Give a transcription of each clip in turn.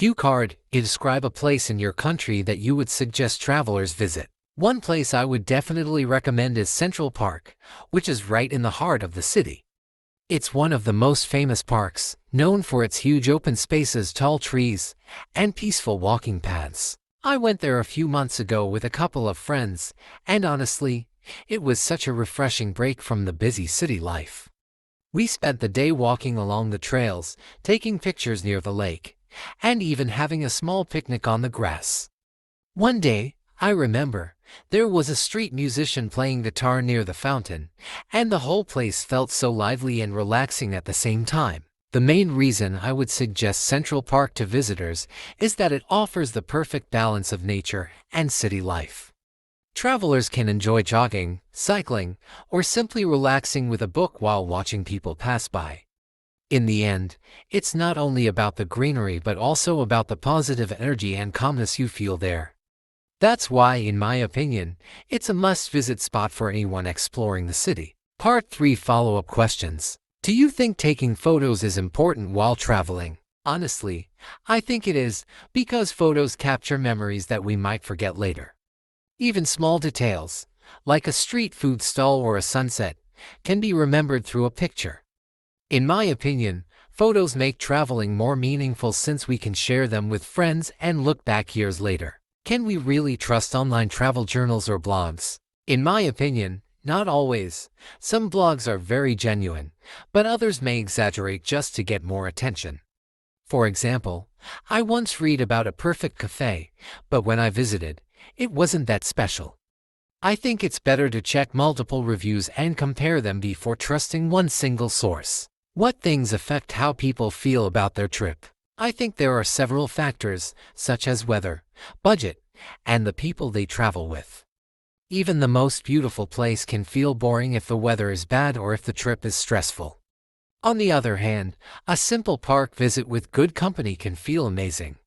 Cue card, you describe a place in your country that you would suggest travelers visit. One place I would definitely recommend is Central Park, which is right in the heart of the city. It's one of the most famous parks, known for its huge open spaces, tall trees, and peaceful walking paths. I went there a few months ago with a couple of friends, and honestly, it was such a refreshing break from the busy city life. We spent the day walking along the trails, taking pictures near the lake, and even having a small picnic on the grass. One day, I remember, there was a street musician playing guitar near the fountain, and the whole place felt so lively and relaxing at the same time. The main reason I would suggest Central Park to visitors is that it offers the perfect balance of nature and city life. Travelers can enjoy jogging, cycling, or simply relaxing with a book while watching people pass by. In the end, it's not only about the greenery but also about the positive energy and calmness you feel there. That's why, in my opinion, it's a must-visit spot for anyone exploring the city. Part 3 Follow-up questions. Do you think taking photos is important while traveling? Honestly, I think it is, because photos capture memories that we might forget later. Even small details, like a street food stall or a sunset, can be remembered through a picture. In my opinion, photos make traveling more meaningful since we can share them with friends and look back years later. Can we really trust online travel journals or blogs? In my opinion, not always. Some blogs are very genuine, but others may exaggerate just to get more attention. For example, I once read about a perfect cafe, but when I visited, it wasn't that special. I think it's better to check multiple reviews and compare them before trusting one single source. What things affect how people feel about their trip? I think there are several factors, such as weather, budget, and the people they travel with. Even the most beautiful place can feel boring if the weather is bad or if the trip is stressful. On the other hand, a simple park visit with good company can feel amazing.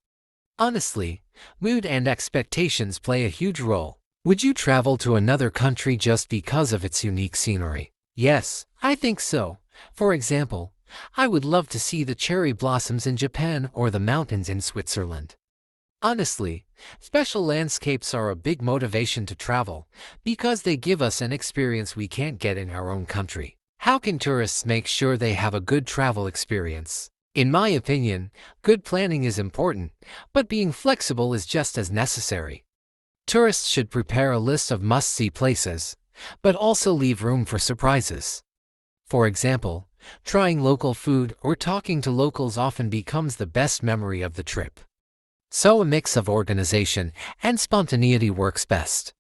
Honestly, mood and expectations play a huge role. Would you travel to another country just because of its unique scenery? Yes, I think so. For example, I would love to see the cherry blossoms in Japan or the mountains in Switzerland. Honestly, special landscapes are a big motivation to travel because they give us an experience we can't get in our own country. How can tourists make sure they have a good travel experience? In my opinion, good planning is important, but being flexible is just as necessary. Tourists should prepare a list of must-see places, but also leave room for surprises. For example, trying local food or talking to locals often becomes the best memory of the trip. So a mix of organization and spontaneity works best.